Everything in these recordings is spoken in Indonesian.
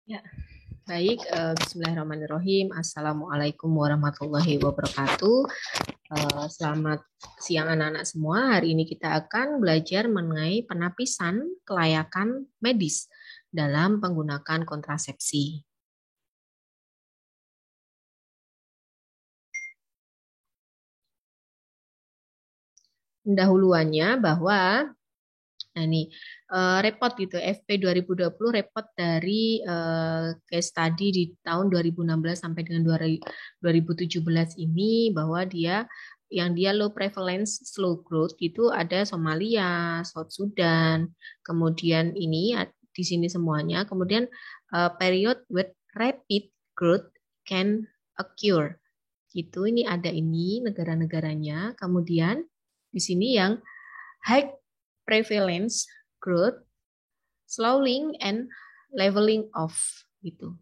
Ya, baik. Bismillahirrahmanirrahim. Assalamualaikum warahmatullahi wabarakatuh. Selamat siang anak-anak semua. Hari ini kita akan belajar mengenai penapisan kelayakan medis dalam menggunakan kontrasepsi. Pendahuluannya bahwa ini repot gitu, FP 2020 repot dari case study di tahun 2016 sampai dengan 2017 ini, bahwa yang dia low prevalence slow growth itu ada Somalia, South Sudan, kemudian ini di sini semuanya, kemudian period with rapid growth can occur gitu. Ini ada ini negara-negaranya, kemudian di sini yang high prevalence growth, slowing and leveling off gitu.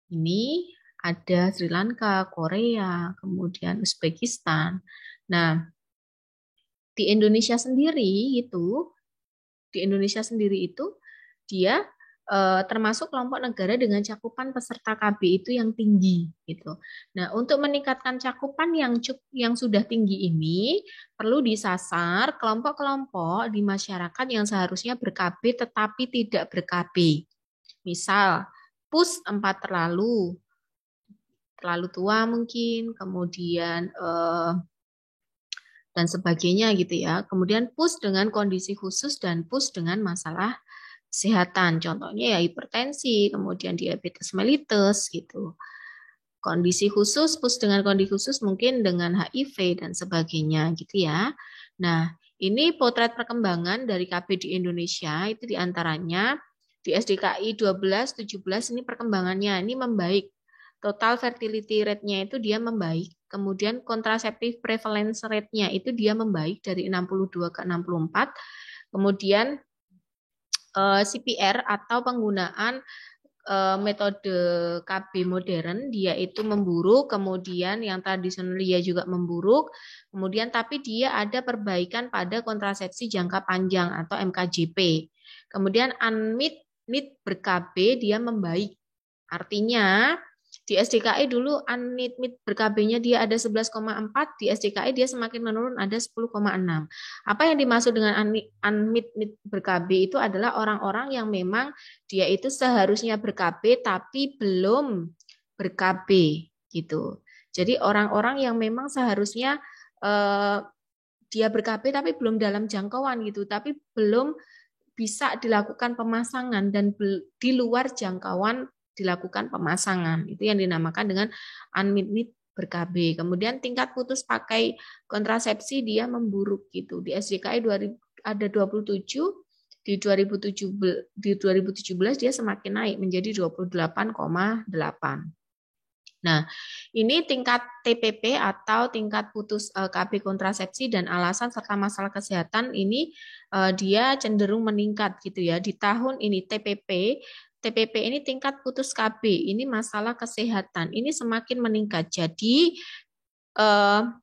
Ini ada Sri Lanka, Korea, kemudian Uzbekistan. Nah, di Indonesia sendiri itu dia termasuk kelompok negara dengan cakupan peserta KB itu yang tinggi gitu. Nah, untuk meningkatkan cakupan yang sudah tinggi ini perlu disasar kelompok-kelompok di masyarakat yang seharusnya ber-KB tetapi tidak ber-KB. Misal, PUS 4 terlalu tua mungkin, kemudian dan sebagainya gitu ya. Kemudian PUS dengan kondisi khusus dan PUS dengan masalah kesehatan. Contohnya ya hipertensi, kemudian diabetes mellitus gitu. Kondisi khusus, PUS dengan kondisi khusus mungkin dengan HIV dan sebagainya gitu ya. Nah, ini potret perkembangan dari KB di Indonesia itu diantaranya di SDKI 12-17 ini perkembangannya ini membaik. Total fertility rate-nya itu dia membaik. Kemudian contraceptive prevalence rate-nya itu dia membaik dari 62 ke 64. Kemudian CPR atau penggunaan metode KB modern dia itu memburuk, kemudian yang tradisional dia juga memburuk, kemudian tapi dia ada perbaikan pada kontrasepsi jangka panjang atau MKJP. Kemudian unmet need ber-KB dia membaik. Artinya di SDKI dulu unmet need ber-KB-nya dia ada 11,4, di SDKI dia semakin menurun ada 10,6. Apa yang dimaksud dengan unmet need ber-KB itu adalah orang-orang yang memang dia itu seharusnya ber-KB tapi belum ber-KB gitu. Jadi orang-orang yang memang seharusnya dia ber-KB tapi belum dalam jangkauan gitu, tapi belum bisa dilakukan pemasangan dan di luar jangkauan dilakukan pemasangan. Itu yang dinamakan dengan unmet need ber-KB. Kemudian tingkat putus pakai kontrasepsi dia memburuk gitu. Di SDKI ada 27, di 2017 dia semakin naik menjadi 28,8. Nah, ini tingkat TPP atau tingkat putus KB kontrasepsi dan alasan serta masalah kesehatan ini dia cenderung meningkat gitu ya. Di tahun ini TPP ini tingkat putus KB, ini masalah kesehatan, ini semakin meningkat. Jadi 12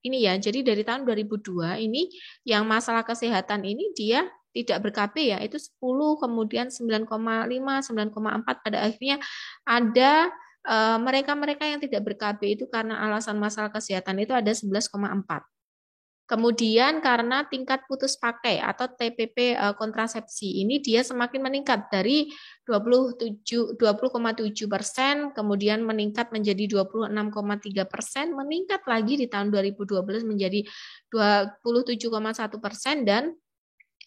ini ya. Jadi dari tahun 2002 ini yang masalah kesehatan ini dia tidak ber-KB ya, itu 10, kemudian 9,5, 9,4 pada akhirnya ada mereka-mereka yang tidak ber-KB itu karena alasan masalah kesehatan itu ada 11,4. Kemudian karena tingkat putus pakai atau TPP kontrasepsi ini dia semakin meningkat dari 20,7%, kemudian meningkat menjadi 26,3%, meningkat lagi di tahun 2012 menjadi 27,1%, dan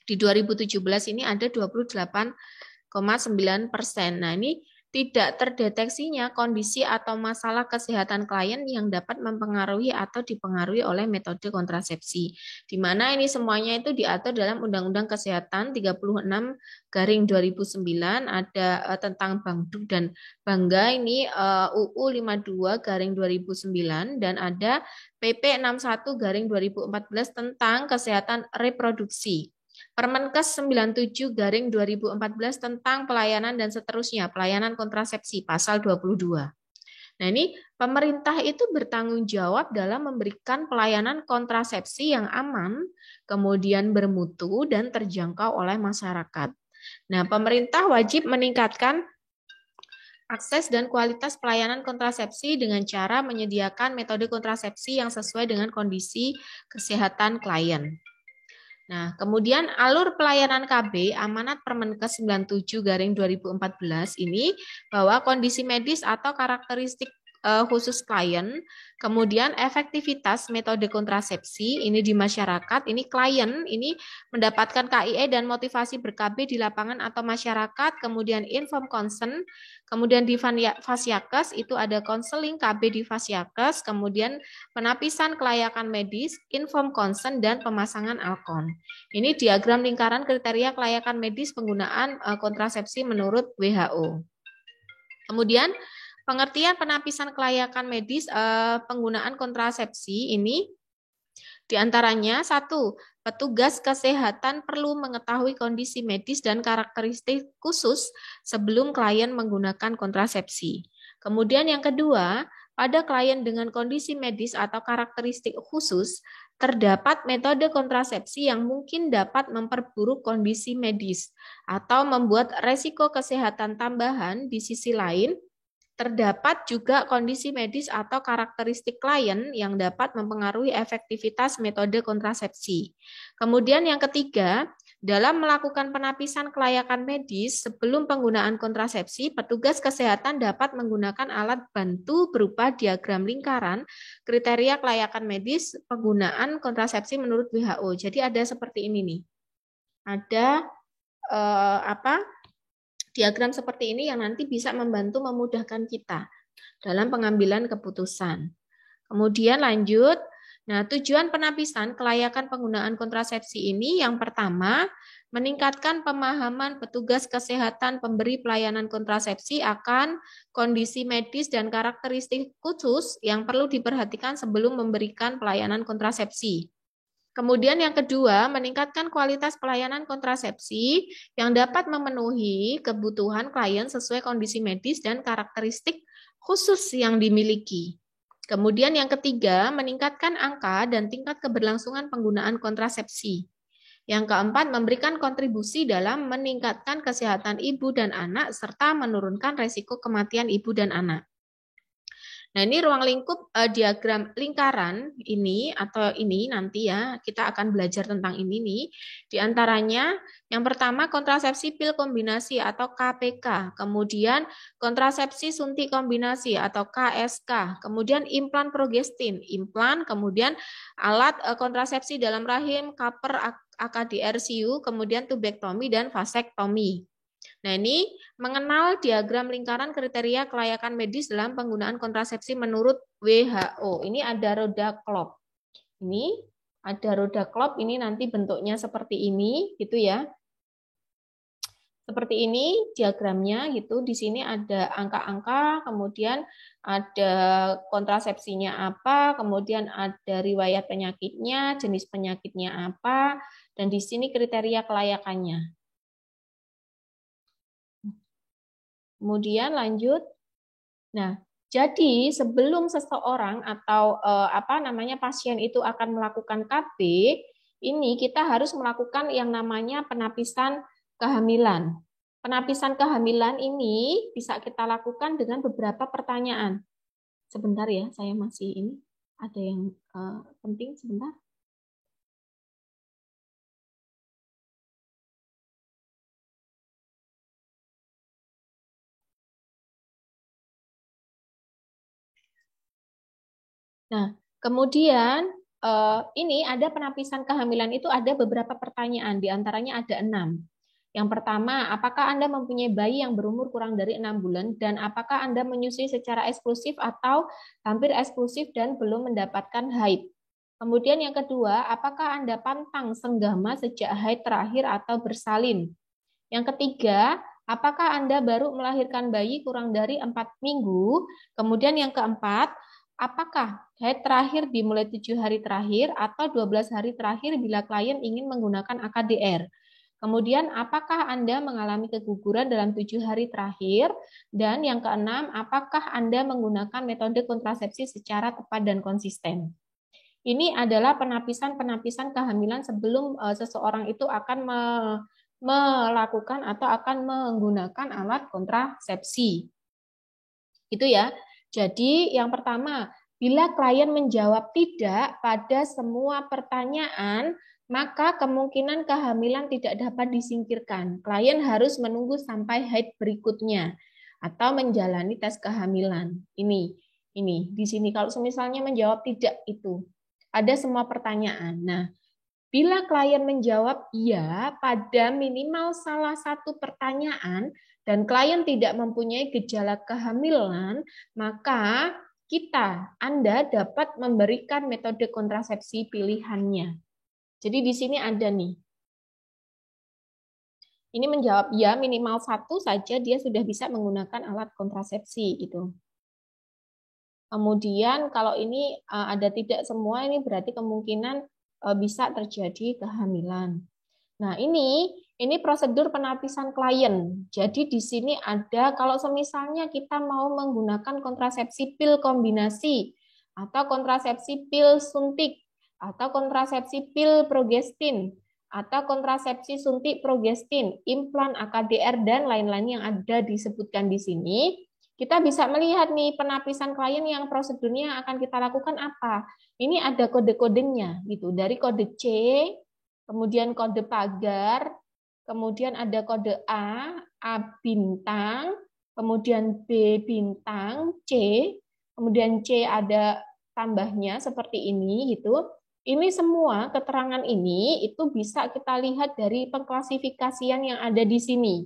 di 2017 ini ada 28,9%. Nah, ini tidak terdeteksinya kondisi atau masalah kesehatan klien yang dapat mempengaruhi atau dipengaruhi oleh metode kontrasepsi. Di mana ini semuanya itu diatur dalam Undang-Undang Kesehatan 36/2009, ada tentang Bangduk dan Bangga ini UU 52/2009, dan ada PP 61/2014 tentang kesehatan reproduksi. Permenkes 97/2014 tentang pelayanan dan seterusnya, pelayanan kontrasepsi pasal 22. Nah, ini pemerintah itu bertanggung jawab dalam memberikan pelayanan kontrasepsi yang aman, kemudian bermutu dan terjangkau oleh masyarakat. Nah, pemerintah wajib meningkatkan akses dan kualitas pelayanan kontrasepsi dengan cara menyediakan metode kontrasepsi yang sesuai dengan kondisi kesehatan klien. Nah, kemudian alur pelayanan KB amanat Permenkes 97/2014 ini bahwa kondisi medis atau karakteristik khusus klien, kemudian efektivitas metode kontrasepsi ini di masyarakat, ini klien ini mendapatkan KIE dan motivasi ber-KB di lapangan atau masyarakat, kemudian inform consent, kemudian di Fasiakes itu ada konseling KB di Fasiakes, kemudian penapisan kelayakan medis, inform consent, dan pemasangan alkon. Ini diagram lingkaran kriteria kelayakan medis penggunaan kontrasepsi menurut WHO. Kemudian pengertian penapisan kelayakan medis penggunaan kontrasepsi ini diantaranya satu, petugas kesehatan perlu mengetahui kondisi medis dan karakteristik khusus sebelum klien menggunakan kontrasepsi. Kemudian yang kedua, pada klien dengan kondisi medis atau karakteristik khusus, terdapat metode kontrasepsi yang mungkin dapat memperburuk kondisi medis atau membuat resiko kesehatan tambahan. Di sisi lain, terdapat juga kondisi medis atau karakteristik klien yang dapat mempengaruhi efektivitas metode kontrasepsi. Kemudian yang ketiga, dalam melakukan penapisan kelayakan medis sebelum penggunaan kontrasepsi, petugas kesehatan dapat menggunakan alat bantu berupa diagram lingkaran kriteria kelayakan medis penggunaan kontrasepsi menurut WHO. Jadi ada seperti ini nih. Ada diagram seperti ini yang nanti bisa membantu memudahkan kita dalam pengambilan keputusan. Kemudian lanjut, nah tujuan penapisan kelayakan penggunaan kontrasepsi ini yang pertama, meningkatkan pemahaman petugas kesehatan pemberi pelayanan kontrasepsi akan kondisi medis dan karakteristik khusus yang perlu diperhatikan sebelum memberikan pelayanan kontrasepsi. Kemudian yang kedua, meningkatkan kualitas pelayanan kontrasepsi yang dapat memenuhi kebutuhan klien sesuai kondisi medis dan karakteristik khusus yang dimiliki. Kemudian yang ketiga, meningkatkan angka dan tingkat keberlangsungan penggunaan kontrasepsi. Yang keempat, memberikan kontribusi dalam meningkatkan kesehatan ibu dan anak serta menurunkan resiko kematian ibu dan anak. Nah, ini ruang lingkup diagram lingkaran ini atau ini nanti ya, kita akan belajar tentang ini nih. Di antaranya yang pertama kontrasepsi pil kombinasi atau KPK, kemudian kontrasepsi suntik kombinasi atau KSK, kemudian implan progestin, implan, kemudian alat kontrasepsi dalam rahim, kaper AKDRCU, kemudian tubektomi dan vasektomi. Nah, ini mengenal diagram lingkaran kriteria kelayakan medis dalam penggunaan kontrasepsi menurut WHO. Ini ada roda klop. Ini ada roda klop, ini nanti bentuknya seperti ini, gitu ya. Seperti ini diagramnya, gitu. Di sini ada angka-angka, kemudian ada kontrasepsinya apa, kemudian ada riwayat penyakitnya, jenis penyakitnya apa, dan di sini kriteria kelayakannya. Kemudian lanjut. Nah, jadi sebelum seseorang atau pasien itu akan melakukan KB, ini kita harus melakukan yang namanya penapisan kehamilan. Penapisan kehamilan ini bisa kita lakukan dengan beberapa pertanyaan. Sebentar ya, saya masih ini ada yang penting sebentar. Nah, kemudian ini ada penapisan kehamilan itu ada beberapa pertanyaan, diantaranya ada 6. Yang pertama, apakah Anda mempunyai bayi yang berumur kurang dari 6 bulan dan apakah Anda menyusui secara eksklusif atau hampir eksklusif dan belum mendapatkan haid? Kemudian yang kedua, apakah Anda pantang senggama sejak haid terakhir atau bersalin? Yang ketiga, apakah Anda baru melahirkan bayi kurang dari 4 minggu? Kemudian yang keempat, apakah haid terakhir dimulai 7 hari terakhir atau 12 hari terakhir bila klien ingin menggunakan AKDR? Kemudian, apakah Anda mengalami keguguran dalam 7 hari terakhir? Dan yang keenam, apakah Anda menggunakan metode kontrasepsi secara tepat dan konsisten? Ini adalah penapisan-penapisan kehamilan sebelum seseorang itu akan melakukan atau akan menggunakan alat kontrasepsi. Itu ya. Jadi yang pertama, bila klien menjawab tidak pada semua pertanyaan, maka kemungkinan kehamilan tidak dapat disingkirkan. Klien harus menunggu sampai haid berikutnya atau menjalani tes kehamilan. Ini di sini kalau misalnya menjawab tidak itu ada semua pertanyaan. Nah, bila klien menjawab iya pada minimal salah satu pertanyaan dan klien tidak mempunyai gejala kehamilan, maka Anda dapat memberikan metode kontrasepsi pilihannya. Jadi di sini ada nih. Ini menjawab ya minimal satu saja dia sudah bisa menggunakan alat kontrasepsi gitu. Kemudian kalau ini ada tidak semua, ini berarti kemungkinan bisa terjadi kehamilan. Nah, ini prosedur penapisan klien. Jadi di sini ada kalau semisalnya kita mau menggunakan kontrasepsi pil kombinasi atau kontrasepsi pil suntik atau kontrasepsi pil progestin atau kontrasepsi suntik progestin, implan AKDR dan lain-lain yang ada disebutkan di sini, kita bisa melihat nih penapisan klien yang prosedurnya akan kita lakukan apa. Ini ada kode-kodenya gitu. Dari kode C, kemudian kode pagar, kemudian ada kode A bintang, kemudian B bintang, C, kemudian C ada tambahnya seperti ini gitu. Ini semua keterangan ini itu bisa kita lihat dari pengklasifikasian yang ada di sini.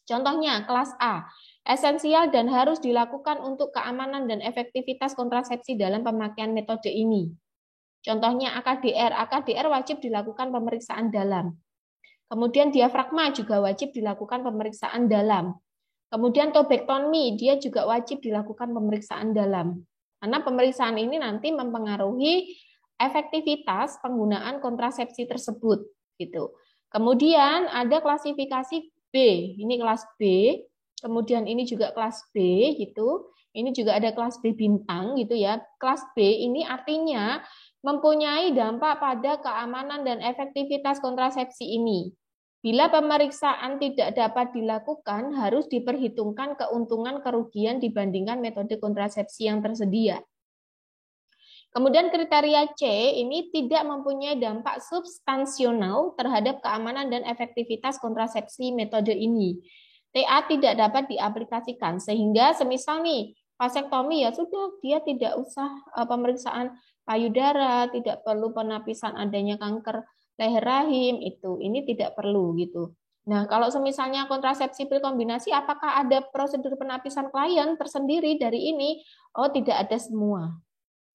Contohnya kelas A, esensial dan harus dilakukan untuk keamanan dan efektivitas kontrasepsi dalam pemakaian metode ini. Contohnya AKDR, AKDR wajib dilakukan pemeriksaan dalam. Kemudian diafragma juga wajib dilakukan pemeriksaan dalam. Kemudian tubektomi, dia juga wajib dilakukan pemeriksaan dalam. Karena pemeriksaan ini nanti mempengaruhi efektivitas penggunaan kontrasepsi tersebut. Gitu. Kemudian ada klasifikasi B, ini kelas B, kemudian ini juga kelas B gitu. Ini juga ada kelas B bintang gitu ya. Kelas B ini artinya mempunyai dampak pada keamanan dan efektivitas kontrasepsi ini. Bila pemeriksaan tidak dapat dilakukan, harus diperhitungkan keuntungan kerugian dibandingkan metode kontrasepsi yang tersedia. Kemudian kriteria C ini tidak mempunyai dampak substansional terhadap keamanan dan efektivitas kontrasepsi metode ini. TA tidak dapat diaplikasikan sehingga semisal nih vasektomi ya sudah dia tidak usah pemeriksaan payudara, tidak perlu penapisan adanya kanker leher rahim itu. Ini tidak perlu gitu. Nah, kalau semisalnya kontrasepsi pil kombinasi apakah ada prosedur penapisan klien tersendiri dari ini? Oh, tidak ada semua.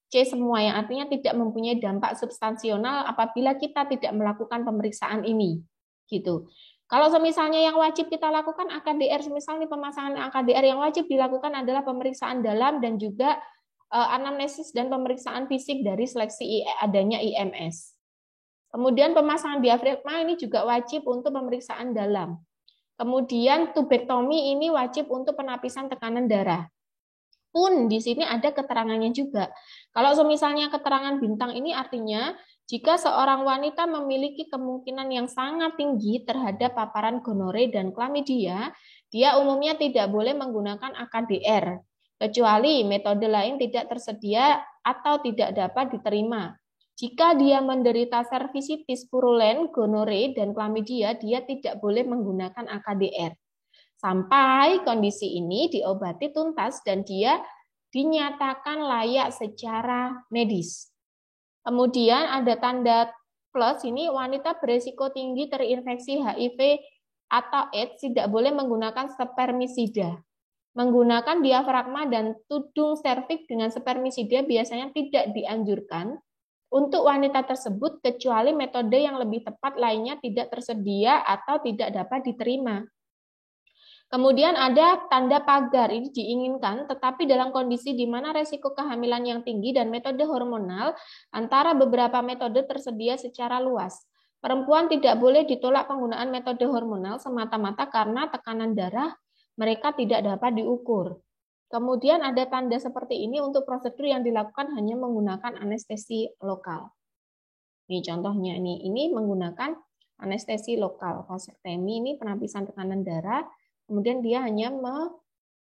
C semua yang artinya tidak mempunyai dampak substansional apabila kita tidak melakukan pemeriksaan ini. Gitu. Kalau misalnya yang wajib kita lakukan AKDR, misalnya pemasangan AKDR yang wajib dilakukan adalah pemeriksaan dalam dan juga anamnesis dan pemeriksaan fisik dari seleksi adanya IMS. Kemudian pemasangan diafragma ini juga wajib untuk pemeriksaan dalam. Kemudian tubektomi ini wajib untuk penapisan tekanan darah. Pun di sini ada keterangannya juga. Kalau misalnya keterangan bintang ini artinya jika seorang wanita memiliki kemungkinan yang sangat tinggi terhadap paparan gonore dan klamidia, dia umumnya tidak boleh menggunakan AKDR, kecuali metode lain tidak tersedia atau tidak dapat diterima. Jika dia menderita servisitis purulen, gonore, dan klamidia, dia tidak boleh menggunakan AKDR. Sampai kondisi ini diobati tuntas dan dia dinyatakan layak secara medis. Kemudian ada tanda plus ini wanita beresiko tinggi terinfeksi HIV atau AIDS tidak boleh menggunakan spermisida. Menggunakan diafragma dan tudung serviks dengan spermisida biasanya tidak dianjurkan untuk wanita tersebut kecuali metode yang lebih tepat lainnya tidak tersedia atau tidak dapat diterima. Kemudian ada tanda pagar, ini diinginkan, tetapi dalam kondisi di mana resiko kehamilan yang tinggi dan metode hormonal antara beberapa metode tersedia secara luas. Perempuan tidak boleh ditolak penggunaan metode hormonal semata-mata karena tekanan darah mereka tidak dapat diukur. Kemudian ada tanda seperti ini untuk prosedur yang dilakukan hanya menggunakan anestesi lokal. Ini contohnya, ini menggunakan anestesi lokal, vasektomi ini penapisan tekanan darah. Kemudian dia hanya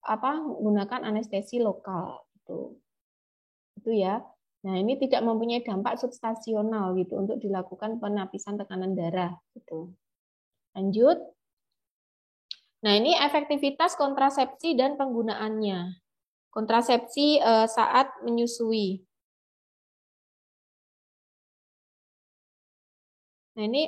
menggunakan anestesi lokal itu ya. Nah, ini tidak mempunyai dampak substasional gitu untuk dilakukan penapisan tekanan darah gitu. Lanjut. Nah, ini efektivitas kontrasepsi dan penggunaannya. Kontrasepsi saat menyusui. Nah, ini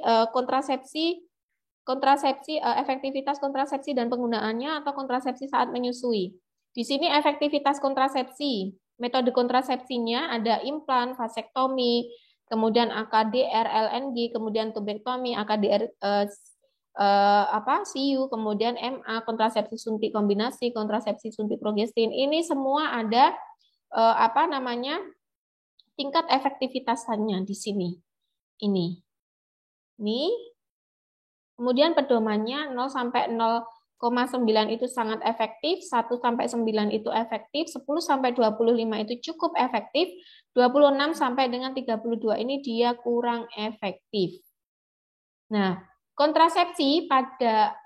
efektivitas kontrasepsi dan penggunaannya atau kontrasepsi saat menyusui. Di sini efektivitas kontrasepsi. Metode kontrasepsinya ada implan, vasektomi, kemudian AKDR, LNG, kemudian tubektomi, AKDR CU, kemudian MA, kontrasepsi suntik kombinasi, kontrasepsi suntik progestin. Ini semua ada tingkat efektivitasannya di sini. Ini. Kemudian pedomannya 0 sampai 0,9 itu sangat efektif, 1 sampai 9 itu efektif, 10 sampai 25 itu cukup efektif, 26 sampai dengan 32 ini dia kurang efektif. Nah, kontrasepsi pada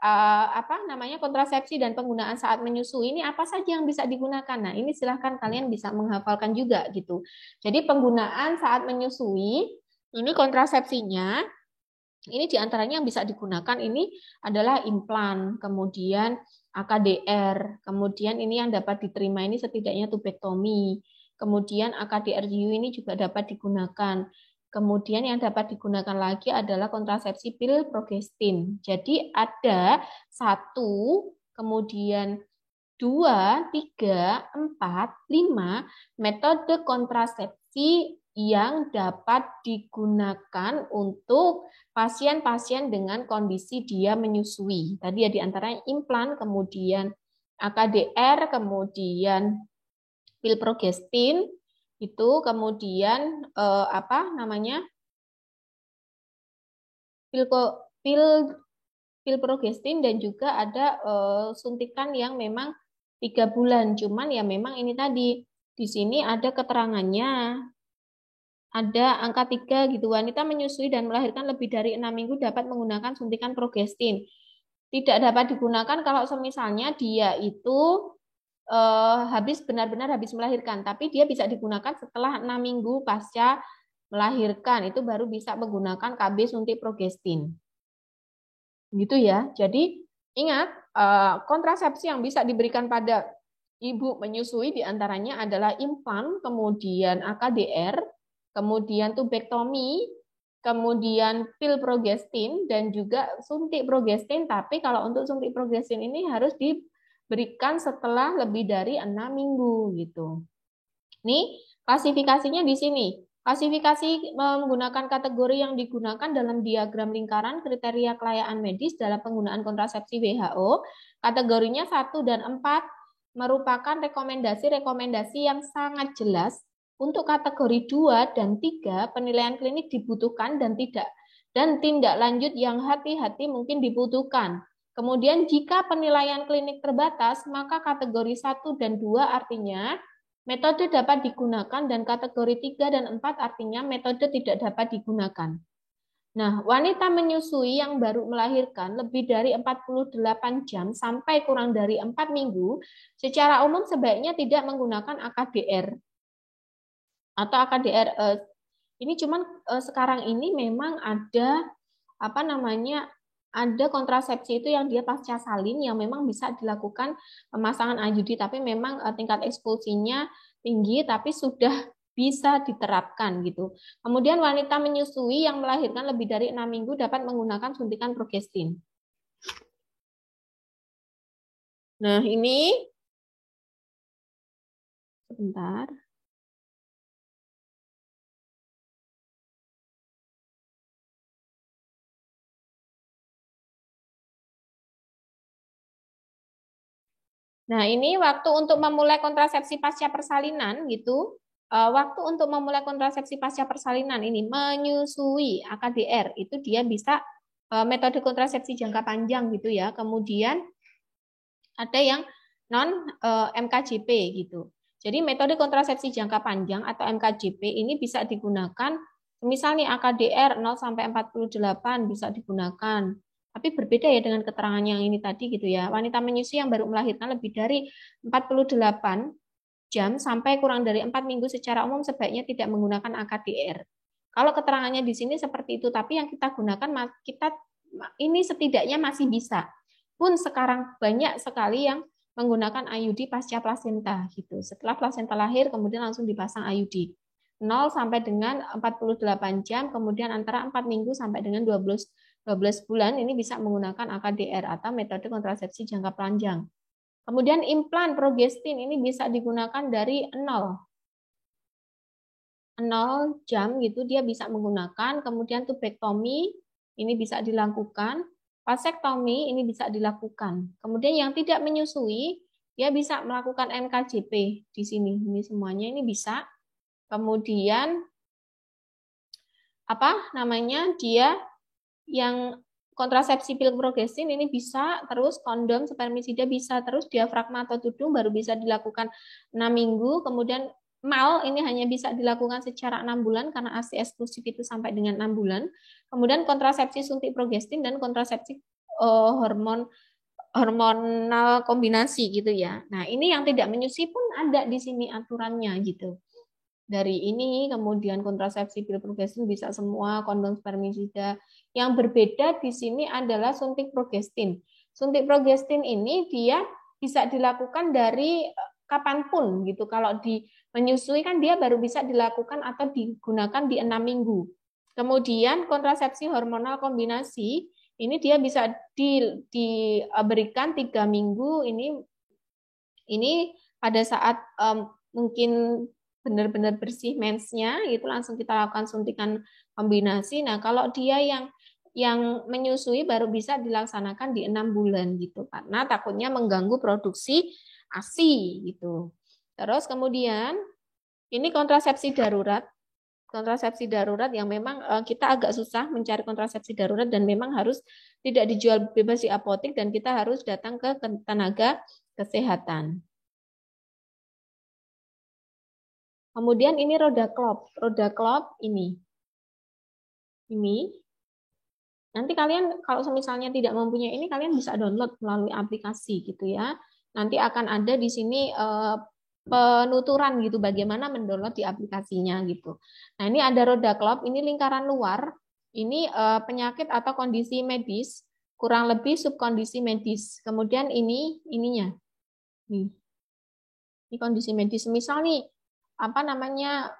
kontrasepsi dan penggunaan saat menyusui ini apa saja yang bisa digunakan? Nah, ini silahkan kalian bisa menghafalkan juga gitu. Jadi penggunaan saat menyusui ini kontrasepsinya ini diantaranya yang bisa digunakan ini adalah implan, kemudian AKDR, kemudian ini yang dapat diterima ini setidaknya tubektomi, kemudian AKDR-U ini juga dapat digunakan. Kemudian yang dapat digunakan lagi adalah kontrasepsi pil progestin. Jadi ada 1, kemudian 2, 3, 4, 5 metode kontrasepsi yang dapat digunakan untuk pasien-pasien dengan kondisi dia menyusui. Tadi ya diantaranya implan, kemudian AKDR, kemudian pil progestin, itu kemudian pil progestin dan juga ada suntikan yang memang 3 bulan. Cuman ya memang ini tadi di sini ada keterangannya. Ada angka 3 gitu, wanita menyusui dan melahirkan lebih dari 6 minggu dapat menggunakan suntikan progestin. Tidak dapat digunakan kalau semisalnya dia itu benar-benar habis melahirkan, tapi dia bisa digunakan setelah 6 minggu pasca melahirkan, itu baru bisa menggunakan KB suntik progestin. Gitu ya. Jadi ingat, kontrasepsi yang bisa diberikan pada ibu menyusui diantaranya adalah implan, kemudian AKDR, kemudian tubektomi, kemudian pil progestin, dan juga suntik progestin. Tapi kalau untuk suntik progestin ini harus diberikan setelah lebih dari 6 minggu gitu. Nih, klasifikasinya di sini. Klasifikasi menggunakan kategori yang digunakan dalam diagram lingkaran kriteria kelayakan medis dalam penggunaan kontrasepsi WHO. Kategorinya 1 dan 4 merupakan rekomendasi-rekomendasi yang sangat jelas. Untuk kategori 2 dan 3, penilaian klinik dibutuhkan dan tindak lanjut yang hati-hati mungkin dibutuhkan. Kemudian jika penilaian klinik terbatas, maka kategori 1 dan 2 artinya metode dapat digunakan dan kategori 3 dan 4 artinya metode tidak dapat digunakan. Nah, wanita menyusui yang baru melahirkan lebih dari 48 jam sampai kurang dari 4 minggu, secara umum sebaiknya tidak menggunakan AKDR. Atau AKDR ini cuman sekarang ini memang ada ada kontrasepsi itu yang dia pasca salin yang memang bisa dilakukan pemasangan IUD, tapi memang tingkat ekspulsinya tinggi tapi sudah bisa diterapkan gitu. Kemudian wanita menyusui yang melahirkan lebih dari 6 minggu dapat menggunakan suntikan progestin. Nah, ini sebentar. Nah, ini waktu untuk memulai kontrasepsi pasca persalinan gitu. Waktu untuk memulai kontrasepsi pasca persalinan ini menyusui AKDR itu dia bisa metode kontrasepsi jangka panjang gitu ya. Kemudian ada yang non MKJP gitu. Jadi metode kontrasepsi jangka panjang atau MKJP ini bisa digunakan misalnya AKDR 0 sampai 48 bisa digunakan. Tapi berbeda ya dengan keterangan yang ini tadi gitu ya. Wanita menyusui yang baru melahirkan lebih dari 48 jam sampai kurang dari 4 minggu secara umum sebaiknya tidak menggunakan AKDR. Kalau keterangannya di sini seperti itu, tapi yang kita gunakan kita ini setidaknya masih bisa. Pun sekarang banyak sekali yang menggunakan IUD pasca plasenta gitu. Setelah plasenta lahir kemudian langsung dipasang IUD. 0 sampai dengan 48 jam, kemudian antara 4 minggu sampai dengan 12 bulan ini bisa menggunakan AKDR atau metode kontrasepsi jangka panjang. Kemudian implan progestin ini bisa digunakan dari 0 jam gitu dia bisa menggunakan, kemudian tubektomi ini bisa dilakukan, vasektomi ini bisa dilakukan. Kemudian yang tidak menyusui dia bisa melakukan MKJP di sini. Ini semuanya ini bisa. Kemudian apa namanya? Dia yang kontrasepsi pil progestin ini bisa, terus kondom spermisida bisa, terus diafragma atau tudung baru bisa dilakukan 6 minggu, kemudian MAL ini hanya bisa dilakukan secara 6 bulan karena ASI eksklusif itu sampai dengan 6 bulan. Kemudian kontrasepsi suntik progestin dan kontrasepsi hormonal kombinasi gitu ya. Nah, ini yang tidak menyusui pun ada di sini aturannya gitu. Dari ini kemudian kontrasepsi pil progestin bisa semua, kondom spermisida. Yang berbeda di sini adalah suntik progestin. Suntik progestin ini dia bisa dilakukan dari kapanpun gitu. Kalau di menyusui kan dia baru bisa dilakukan atau digunakan di 6 minggu. Kemudian kontrasepsi hormonal kombinasi ini dia bisa diberikan 3 minggu ini pada saat mungkin benar-benar bersih mensnya itu langsung kita lakukan suntikan kombinasi. Nah, kalau dia yang menyusui baru bisa dilaksanakan di 6 bulan gitu karena takutnya mengganggu produksi ASI gitu. Terus kemudian ini kontrasepsi darurat. Kontrasepsi darurat yang memang kita agak susah mencari kontrasepsi darurat dan memang harus tidak dijual bebas di apotek dan kita harus datang ke tenaga kesehatan. Kemudian ini roda klop ini. Nanti kalian kalau misalnya tidak mempunyai ini kalian bisa download melalui aplikasi gitu ya. Nanti akan ada di sini penuturan gitu bagaimana mendownload di aplikasinya gitu. Nah, ini ada roda klop, ini lingkaran luar. Ini penyakit atau kondisi medis, kurang lebih subkondisi medis. Kemudian ininya. Ini kondisi medis. Misal nih apa namanya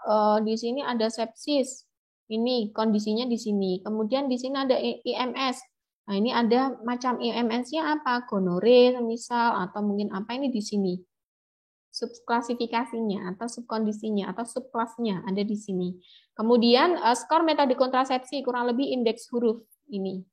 di sini ada sepsis. Ini kondisinya di sini. Kemudian di sini ada IMS. Nah, ini ada macam IMS-nya apa? Gonore misal atau mungkin apa ini di sini. Subklasifikasinya atau subkondisinya atau subklasnya ada di sini. Kemudian skor metode kontrasepsi kurang lebih indeks huruf ini.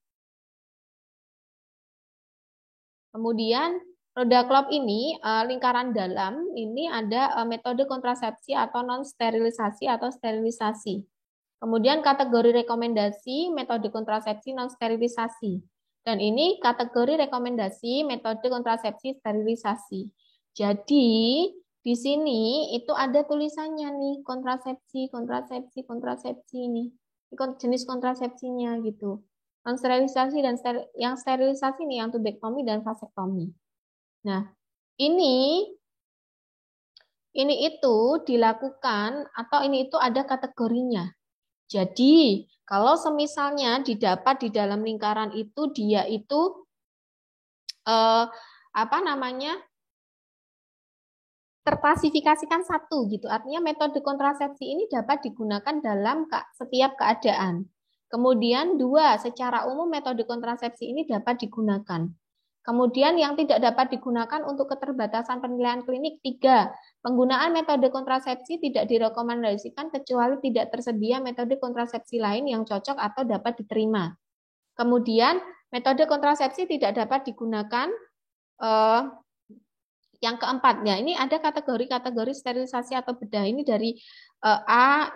Kemudian roda klop ini lingkaran dalam ini ada metode kontrasepsi atau non sterilisasi atau sterilisasi. Kemudian kategori rekomendasi metode kontrasepsi non sterilisasi. Dan ini kategori rekomendasi metode kontrasepsi sterilisasi. Jadi di sini itu ada tulisannya nih kontrasepsi ini. Jenis kontrasepsinya gitu. Non sterilisasi dan yang sterilisasi nih yang tubektomi dan vasektomi. Nah, ini itu dilakukan atau ini itu ada kategorinya. Jadi, kalau semisalnya didapat di dalam lingkaran itu dia itu apa namanya? Terklasifikasikan satu gitu. Artinya metode kontrasepsi ini dapat digunakan dalam setiap keadaan. Kemudian dua, secara umum metode kontrasepsi ini dapat digunakan. Kemudian yang tidak dapat digunakan untuk keterbatasan penilaian klinik. 3. Penggunaan metode kontrasepsi tidak direkomendasikan kecuali tidak tersedia metode kontrasepsi lain yang cocok atau dapat diterima. Kemudian metode kontrasepsi tidak dapat digunakan yang keempat. Ya, ini ada kategori-kategori sterilisasi atau bedah ini dari A,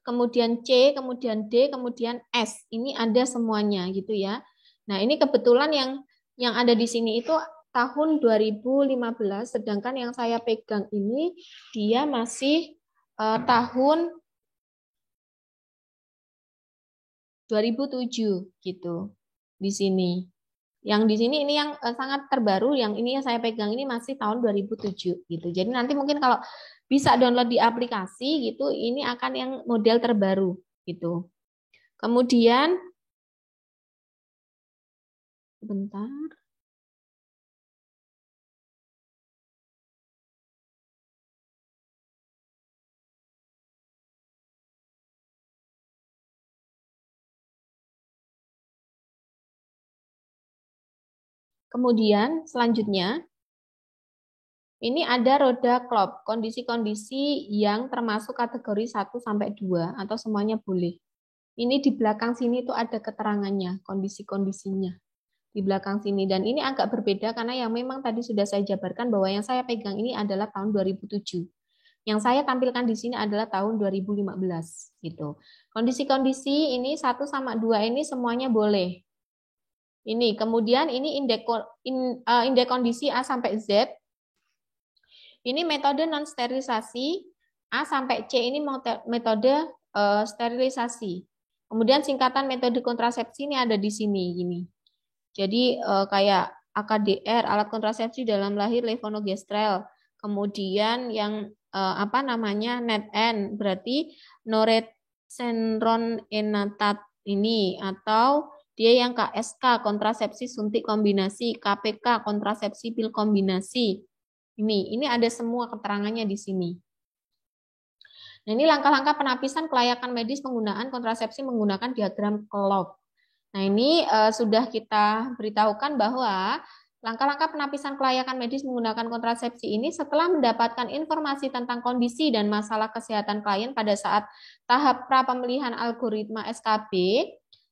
kemudian C, kemudian D, kemudian S. Ini ada semuanya gitu ya. Nah, ini kebetulan yang ada di sini itu tahun 2015, sedangkan yang saya pegang ini dia masih tahun 2007 gitu. di sini. Yang di sini ini yang sangat terbaru, yang ini yang saya pegang ini masih tahun 2007 gitu. Jadi nanti mungkin kalau bisa download di aplikasi gitu, ini akan yang model terbaru gitu. Kemudian bentar. Kemudian selanjutnya ini ada roda klop, kondisi-kondisi yang termasuk kategori 1 sampai 2 atau semuanya boleh. Ini di belakang sini tuh ada keterangannya, kondisi-kondisinya di belakang sini. Dan ini agak berbeda karena yang memang tadi sudah saya jabarkan bahwa yang saya pegang ini adalah tahun 2007. Yang saya tampilkan di sini adalah tahun 2015 gitu. Kondisi-kondisi ini 1 sama 2 ini semuanya boleh. Ini kemudian ini indeks kondisi A sampai Z. Ini metode non sterilisasi. A sampai C ini metode sterilisasi. Kemudian singkatan metode kontrasepsi ini ada di sini gini. Jadi kayak AKDR, alat kontrasepsi dalam lahir levonorgestrel. Kemudian yang apa namanya NET-N berarti noretsenron enatat ini, atau dia yang KSK kontrasepsi suntik kombinasi, KPK kontrasepsi pil kombinasi. Ini ada semua keterangannya di sini. Nah, ini langkah-langkah penapisan kelayakan medis penggunaan kontrasepsi menggunakan diagram Klopp. Nah, ini sudah kita beritahukan bahwa langkah-langkah penapisan kelayakan medis menggunakan kontrasepsi ini setelah mendapatkan informasi tentang kondisi dan masalah kesehatan klien pada saat tahap pra-pemilihan algoritma SKB,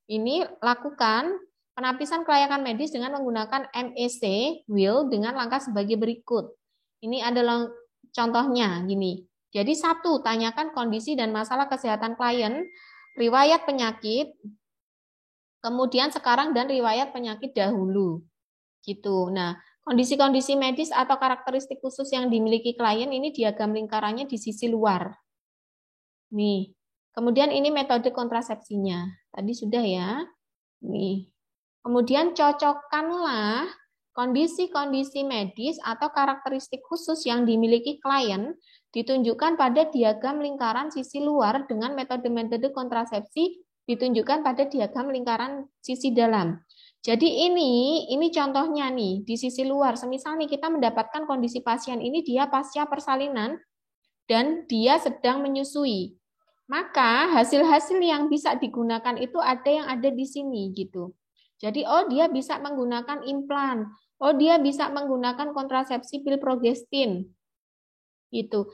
ini lakukan penapisan kelayakan medis dengan menggunakan MEC, will, dengan langkah sebagai berikut. Ini adalah contohnya, gini. Jadi 1, tanyakan kondisi dan masalah kesehatan klien, riwayat penyakit, kemudian sekarang dan riwayat penyakit dahulu. Gitu. Nah, kondisi-kondisi medis atau karakteristik khusus yang dimiliki klien ini diagram lingkarannya di sisi luar. Nih. Kemudian ini metode kontrasepsinya. Tadi sudah ya. Nih. Kemudian cocokkanlah kondisi-kondisi medis atau karakteristik khusus yang dimiliki klien ditunjukkan pada diagram lingkaran sisi luar dengan metode-metode kontrasepsi ditunjukkan pada diagram lingkaran sisi dalam. Jadi ini contohnya nih di sisi luar. Semisal nih kita mendapatkan kondisi pasien ini dia pasca persalinan dan dia sedang menyusui. Maka hasil-hasil yang bisa digunakan itu ada yang ada di sini gitu. Jadi dia bisa menggunakan implan, dia bisa menggunakan kontrasepsi pil progestin. Gitu.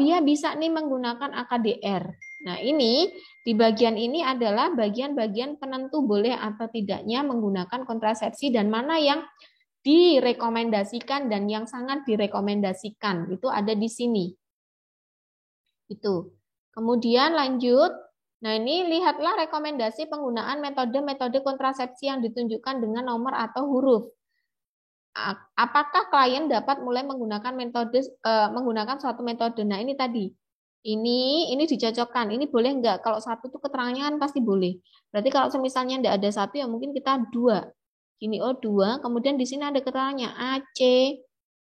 Dia bisa nih menggunakan AKDR. Nah, ini di bagian ini adalah bagian-bagian penentu boleh atau tidaknya menggunakan kontrasepsi dan mana yang direkomendasikan dan yang sangat direkomendasikan. Itu ada di sini. Itu. Kemudian lanjut. Nah, ini lihatlah rekomendasi penggunaan metode-metode kontrasepsi yang ditunjukkan dengan nomor atau huruf. Apakah klien dapat mulai menggunakan menggunakan suatu metode? Nah, ini tadi. Ini dicocokkan. Ini boleh enggak? Kalau satu tuh keterangannya kan pasti boleh. Berarti kalau misalnya enggak ada satu ya mungkin kita 2. Ini 2, kemudian di sini ada keterangannya A, C,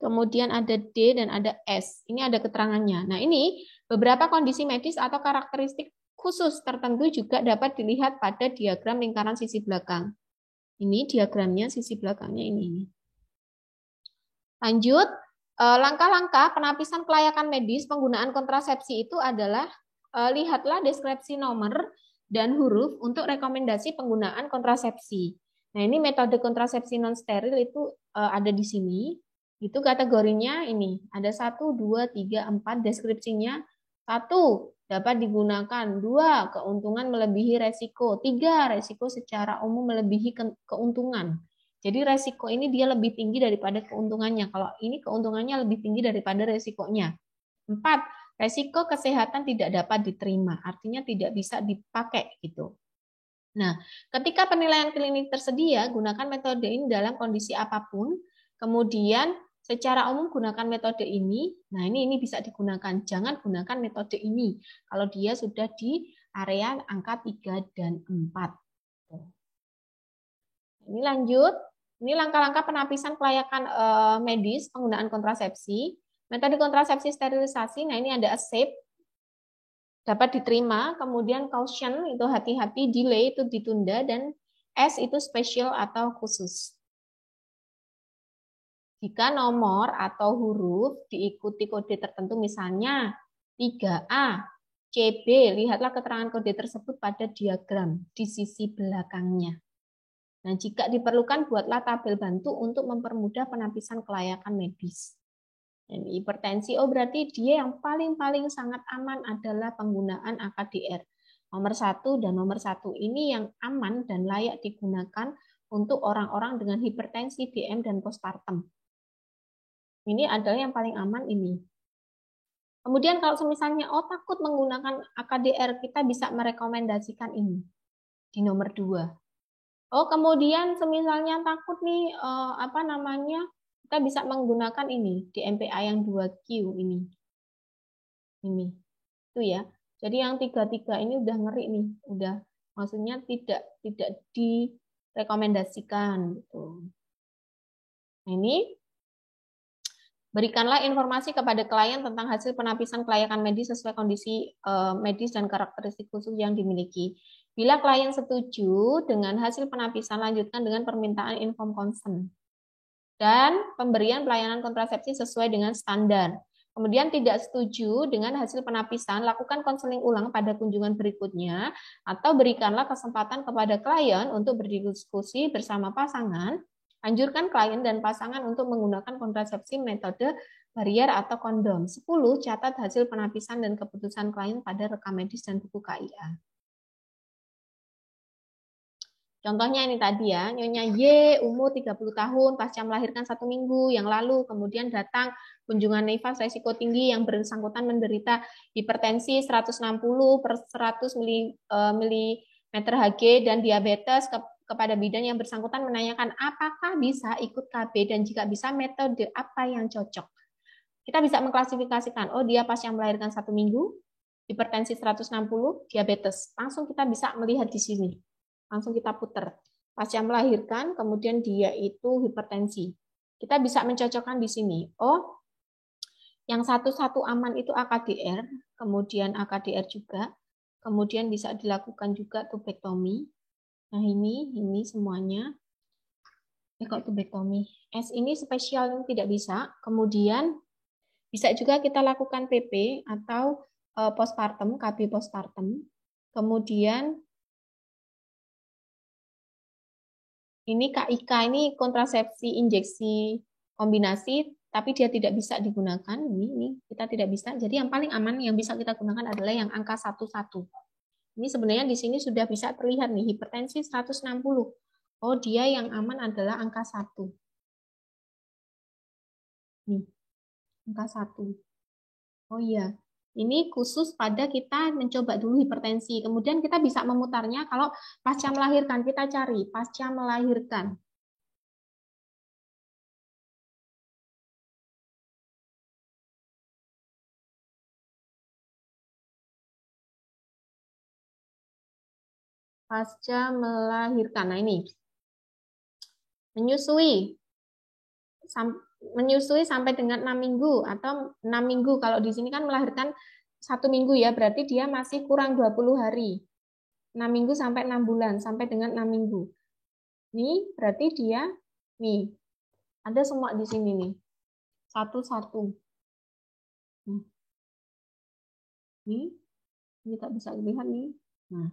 kemudian ada D dan ada S. Ini ada keterangannya. Nah, ini beberapa kondisi medis atau karakteristik khusus tertentu juga dapat dilihat pada diagram lingkaran sisi belakang. Ini diagramnya sisi belakangnya ini. Lanjut, langkah-langkah penapisan kelayakan medis penggunaan kontrasepsi itu adalah lihatlah deskripsi nomor dan huruf untuk rekomendasi penggunaan kontrasepsi. Nah, ini metode kontrasepsi non steril itu ada di sini. Itu kategorinya ini. Ada 1, 2, 3, 4 deskripsinya. 1, dapat digunakan. 2, keuntungan melebihi resiko. 3, resiko secara umum melebihi keuntungan. Jadi resiko ini dia lebih tinggi daripada keuntungannya. Kalau ini keuntungannya lebih tinggi daripada resikonya. 4, resiko kesehatan tidak dapat diterima. Artinya tidak bisa dipakai gitu. Nah, ketika penilaian klinik tersedia, gunakan metode ini dalam kondisi apapun. Kemudian secara umum gunakan metode ini. Nah, ini bisa digunakan. Jangan gunakan metode ini kalau dia sudah di area angka 3 dan 4. Ini lanjut. Ini langkah-langkah penapisan kelayakan medis penggunaan kontrasepsi. Metode kontrasepsi sterilisasi. Nah, ini ada accept, dapat diterima, kemudian caution itu hati-hati, delay itu ditunda, dan S itu special atau khusus. Jika nomor atau huruf diikuti kode tertentu, misalnya 3A, CB, lihatlah keterangan kode tersebut pada diagram di sisi belakangnya. Nah, jika diperlukan, buatlah tabel bantu untuk mempermudah penapisan kelayakan medis. Dan hipertensi, oh berarti dia yang paling sangat aman adalah penggunaan AKDR. Nomor 1 dan nomor 1 ini yang aman dan layak digunakan untuk orang-orang dengan hipertensi, DM, dan postpartum. Ini adalah yang paling aman ini. Kemudian kalau misalnya takut menggunakan AKDR, kita bisa merekomendasikan ini di nomor 2. Kemudian semisalnya takut nih kita bisa menggunakan ini di MPA yang 2Q ini. Ini. Itu ya. Jadi yang 3 ini udah ngeri nih, udah maksudnya tidak direkomendasikan gitu. Nah, ini berikanlah informasi kepada klien tentang hasil penapisan kelayakan medis sesuai kondisi medis dan karakteristik khusus yang dimiliki. Bila klien setuju dengan hasil penapisan, lanjutkan dengan permintaan informed consent dan pemberian pelayanan kontrasepsi sesuai dengan standar. Kemudian tidak setuju dengan hasil penapisan, lakukan konseling ulang pada kunjungan berikutnya, atau berikanlah kesempatan kepada klien untuk berdiskusi bersama pasangan. Anjurkan klien dan pasangan untuk menggunakan kontrasepsi metode barier atau kondom. 10. Catat hasil penapisan dan keputusan klien pada rekam medis dan buku KIA. Contohnya ini tadi ya, Nyonya Y umur 30 tahun pasca melahirkan 1 minggu yang lalu, kemudian datang kunjungan nifas resiko tinggi yang bersangkutan menderita hipertensi 160/100 mm Hg dan diabetes. Kepada bidan yang bersangkutan menanyakan apakah bisa ikut KB dan jika bisa metode apa yang cocok. Kita bisa mengklasifikasikan, dia pasca melahirkan 1 minggu, hipertensi 160, diabetes. Langsung kita bisa melihat di sini. Langsung kita putar. Pasca melahirkan, kemudian dia itu hipertensi. Kita bisa mencocokkan di sini. Yang satu aman itu AKDR, kemudian AKDR juga, kemudian bisa dilakukan juga tubektomi. Nah ini semuanya. Kok tubektomi? S ini spesial yang tidak bisa. Kemudian bisa juga kita lakukan PP atau postpartum, KB postpartum. Kemudian ini KIK ini kontrasepsi injeksi kombinasi, tapi dia tidak bisa digunakan. Ini kita tidak bisa. Jadi yang paling aman yang bisa kita gunakan adalah yang angka 11. Ini sebenarnya di sini sudah bisa terlihat nih, hipertensi 160. Dia yang aman adalah angka 1. Nih, angka 1. Iya. Ini khusus pada kita mencoba dulu hipertensi. Kemudian kita bisa memutarnya kalau pasca melahirkan. Kita cari pasca melahirkan. Pasca melahirkan. Nah ini. Menyusui sampai dengan 6 minggu atau 6 minggu. Kalau di sini kan melahirkan 1 minggu ya, berarti dia masih kurang 20 hari. 6 minggu sampai 6 bulan, sampai dengan 6 minggu. Nih, berarti dia, nih, ada semua di sini nih. Satu-satu. Ini tak bisa dilihat nih. Nah,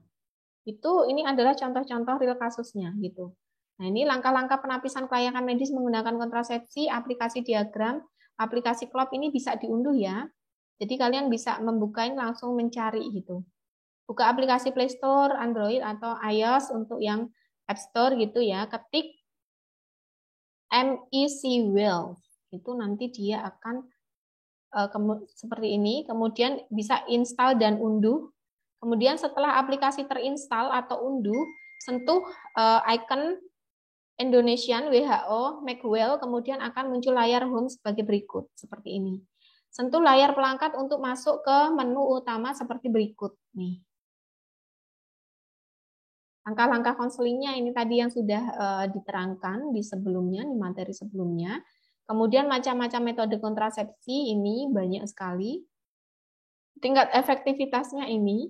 ini adalah contoh-contoh real kasusnya gitu. Nah, ini langkah-langkah penapisan kelayakan medis menggunakan kontrasepsi, aplikasi diagram, aplikasi klop ini bisa diunduh ya. Jadi kalian bisa membukain langsung mencari gitu. Buka aplikasi Play Store, Android atau iOS untuk yang App Store gitu ya. Ketik MEC Well. Itu nanti dia akan seperti ini. Kemudian bisa install dan unduh. Kemudian setelah aplikasi terinstall atau unduh, sentuh icon Indonesian WHO Macwell, kemudian akan muncul layar home sebagai berikut, seperti ini. Sentuh layar pelangkat untuk masuk ke menu utama seperti berikut. Nih. Langkah-langkah konselingnya ini tadi yang sudah diterangkan di sebelumnya, di materi sebelumnya. Kemudian macam-macam metode kontrasepsi ini banyak sekali. Tingkat efektivitasnya ini,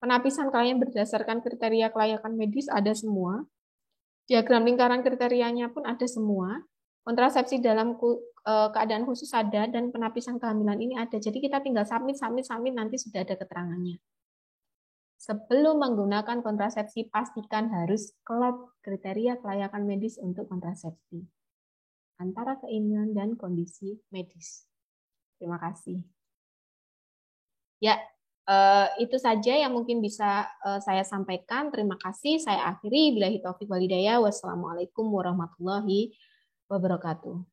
penapisan klien berdasarkan kriteria kelayakan medis ada semua. Diagram lingkaran kriterianya pun ada semua. Kontrasepsi dalam keadaan khusus ada, dan penapisan kehamilan ini ada. Jadi kita tinggal submit, nanti sudah ada keterangannya. Sebelum menggunakan kontrasepsi, pastikan harus klop kriteria kelayakan medis untuk kontrasepsi antara keinginan dan kondisi medis. Terima kasih. Ya, itu saja yang mungkin bisa saya sampaikan. Terima kasih. Saya akhiri. Billahi taufiq wal hidayah. Wassalamualaikum warahmatullahi wabarakatuh.